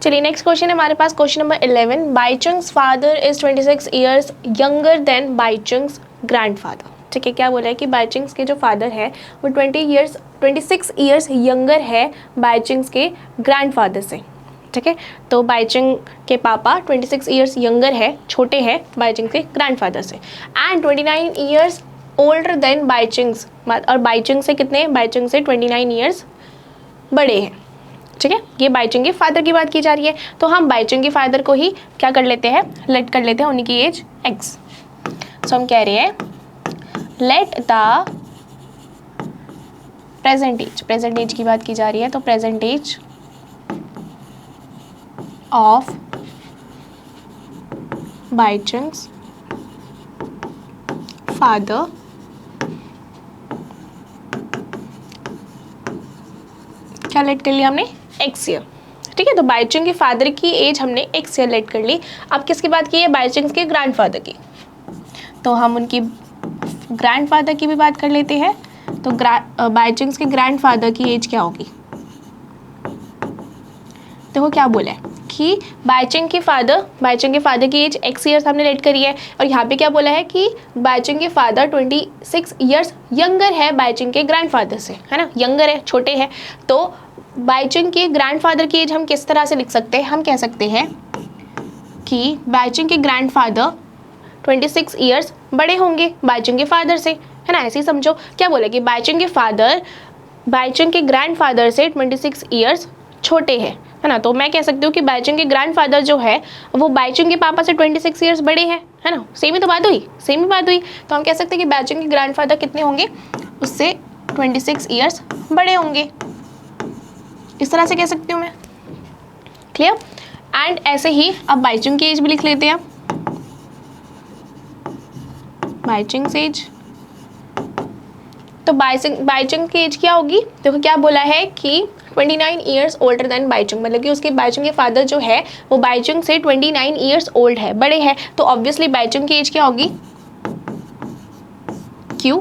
चलिए next question है हमारे पास question number 11। Bhaichung's father is 26 years younger than Bhaichung's grandfather. ठीक है, क्या बोला है कि बाईचुंग्स के जो फादर है वो 26 ईयर्स यंगर है बाईचुंग्स के ग्रैंडफादर से। ठीक है, तो बाईचुंग के पापा 26 ईयर्स यंगर है, छोटे हैं बाईचुंग के ग्रैंडफादर से, एंड 29 ईयर्स ओल्डर देन बाईचुंग्स, और बाईचुंग से कितने, बाईचुंग से 29 ईयर्स बड़े हैं। ठीक है, ये बाईचुंग के फादर की बात की जा रही है, तो हम बाईचुंग के फादर को ही क्या कर लेते हैं, लेट कर लेते हैं उन्हीं की एज x। सो हम कह रहे हैं लेट द प्रेजेंट एज की बात की जा रही है, तो प्रेजेंट एज ऑफ बाईचुंग्स फादर क्या लेट कर लिया हमने, x ईयर। ठीक है, तो बाईचुंग के फादर की एज हमने x ईयर लेट कर ली। अब किसकी बात की है, बाईचुंग के ग्रैंडफादर की, तो हम उनकी ग्रैंडफादर की भी बात कर लेते हैं। तो बाईचुंग के ग्रैंडफादर की एज क्या होगी, देखो क्या बोला है कि बाईचुंग के फादर की एज x ईयर्स हमने लेट करी है, और यहाँ पे क्या बोला है कि बाईचुंग के फादर 26 ईयर्स यंगर है बाईचुंग के ग्रैंडफादर से, है ना, यंगर है, छोटे हैं। तो बाईचुंग के ग्रैंडफादर की एज हम किस तरह से लिख सकते हैं, हम कह सकते हैं कि बाईचुंग के ग्रैंडफादर 26 ईयर्स बड़े होंगे बाईचुंग के फादर से, है ना, ऐसे ही समझो। क्या बोला कि बाईचुंग के फादर बाईचुंग के ग्रैंडफादर से 26 ईयर्स छोटे हैं, है ना, तो मैं कह सकती हूँ कि बाईचुंग के ग्रैंडफादर जो है वो बाईचुंग के पापा से 26 ईयर्स बड़े हैं, है ना, सेम ही बात हुई। तो हम कह सकते हैं कि बाईचुंग के ग्रैंडफादर कितने होंगे, उससे 26 ईयर्स बड़े होंगे, इस तरह से कह सकती हूँ मैं। क्लियर। एंड ऐसे ही अब बाईचुंग की एज भी लिख लेते हैं, बाईचुंग एज। तो बाईचुंग की एज क्या होगी, देखो क्या बोला है कि 29 ईयर्स ओल्डर देन बाईचुंग, मतलब कि उसके बाईचुंग के फादर जो है वो बाईचुंग से 29 ईयर्स ओल्ड है, बड़े हैं, तो ऑब्वियसली बाईचुंग की एज क्या होगी, क्यों,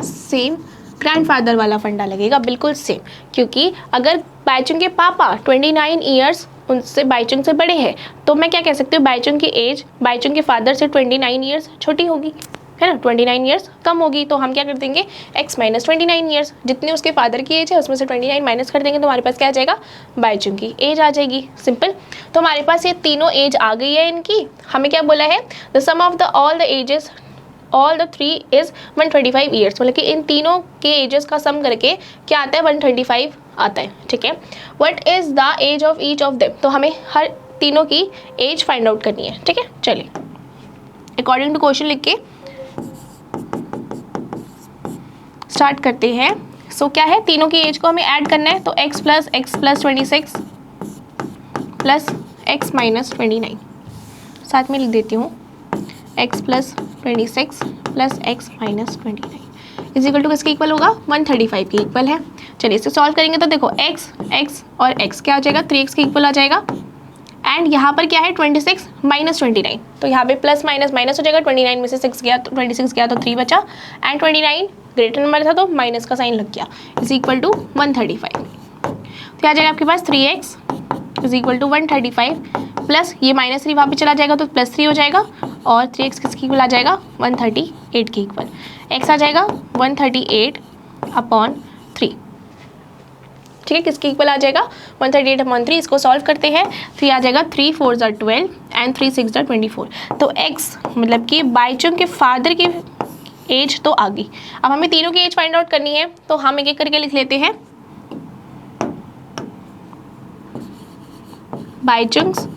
सेम ग्रैंडफादर वाला फंडा लगेगा, बिल्कुल सेम, क्योंकि अगर बाईचुंग के पापा 29 ईयर्स उनसे बाईचुंग से बड़े हैं, तो मैं क्या कह सकती हूँ, बाईचुंग की एज बाईचुंग के फादर से 29 ईयर्स छोटी होगी, है ना, 29 ईयर्स कम होगी। तो हम क्या कर देंगे, x माइनस 29 ईयर्स, जितने उसके फादर की एज है उसमें से 29 माइनस कर देंगे, तो हमारे पास क्या आ जाएगा, बाईचुंग की एज आ जाएगी, सिंपल। तो हमारे पास ये तीनों एज आ गई है इनकी। हमें क्या बोला है, the sum of the all the ages all the three is 125 years, मतलब कि इन तीनों के एजेस का सम करके क्या आता है, 125 आता है। ठीक है, what is the age of each of them, तो हमें हर तीनों की एज फाइंड आउट करनी है। ठीक है, चलिए अकॉर्डिंग टू क्वेश्चन लिख के स्टार्ट करते हैं। सो क्या है, तीनों की एज को हमें ऐड करना है, तो x plus 26 plus x minus 29, साथ में लिख देती हूँ x plus 26 plus x minus 29 is equal to किसके इक्वल होगा, 135 के इक्वल है। चलिए इसे सॉल्व करेंगे तो देखो x और x क्या हो जाएगा, 3x के इक्वल आ जाएगा, एंड यहाँ पर क्या है 26 माइनस 29, तो यहाँ पे प्लस माइनस माइनस हो जाएगा, 29 में से 6 गया तो 26 गया तो 3 बचा, एंड 29 ग्रेटर नंबर था तो माइनस का साइन लग गया, इज इक्वल टू 135। तो आ जाएगा आपके पास 3x is equal to 135 plus ये माइनस 3 वहाँ पे चला जाएगा तो प्लस 3 हो जाएगा, और 3x किसके इक्वल आ जाएगा, 138 के इक्वल, x आ जाएगा 138 अपॉन 3। ठीक है, किसके इक्वल आ जाएगा, 138 अपॉन 3। इसको सॉल्व करते हैं तो ये आ जाएगा 3 4 ज़ा 12 एंड 3 6 ज़ा 24। तो x मतलब कि बाईचुंग के फादर की एज तो आ गई। अब हमें तीनों की एज फाइंड आउट करनी है, तो हम एक एक करके लिख लेते हैं। बाईचुंग्स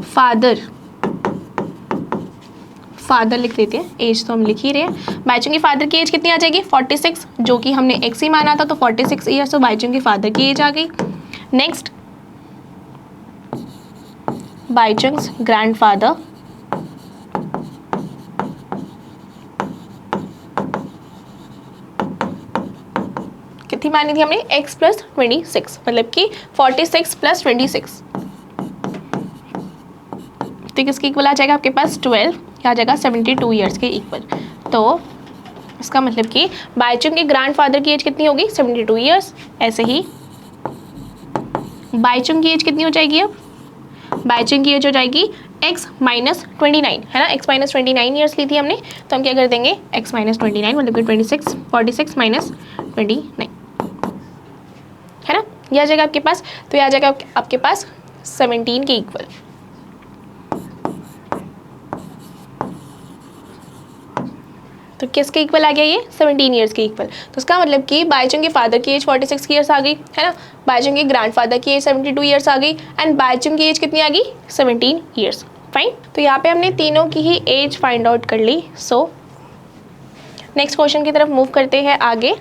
फादर लिख लेते हैं, एज तो हम लिख ही रहे हैं। बाईचुंग के फादर की एज कितनी आ जाएगी, 46, जो कि हमने x ही माना था, तो 46 ईयर्स तो बाईचुंग के फादर की एज आ गई। नेक्स्ट बाईचुंग्स ग्रैंडफादर कितनी मानी थी हमने, x प्लस 26, मतलब कि 46 प्लस 26, तो किसके इक्वल आ जाएगा आपके पास 12, क्या आ जाएगा 72 ईयर्स के इक्वल। तो इसका मतलब कि बाईचुंग के ग्रैंडफादर की एज कितनी होगी, 72 ईयर्स। ऐसे ही बाईचुंग की एज कितनी हो जाएगी अब? बाईचुंग की एज हो जाएगी x माइनस 29, है ना। x माइनस 29 ईयर्स ली थी हमने, तो हम क्या कर देंगे x माइनस 29 मतलब कि 46 माइनस 29, है ना। यह आ जाएगा आपके पास, तो यह आ जाएगा आपके पास 17 के इक्वल। तो किसके इक्वल आ गया ये? 17 ईयर्स के इक्वल। तो इसका मतलब कि बाईचुंग के फादर की एज 46 ईयर्स आ गई, है ना। बाईचुंग के ग्रैंडफादर की एज 72 ईयर्स आ गई एंड बाईचुंग की एज कितनी आ गई? 17 ईयर्स। फाइन। तो यहाँ पे हमने तीनों की ही एज फाइंड आउट कर ली। सो नेक्स्ट क्वेश्चन की तरफ मूव करते हैं आगे।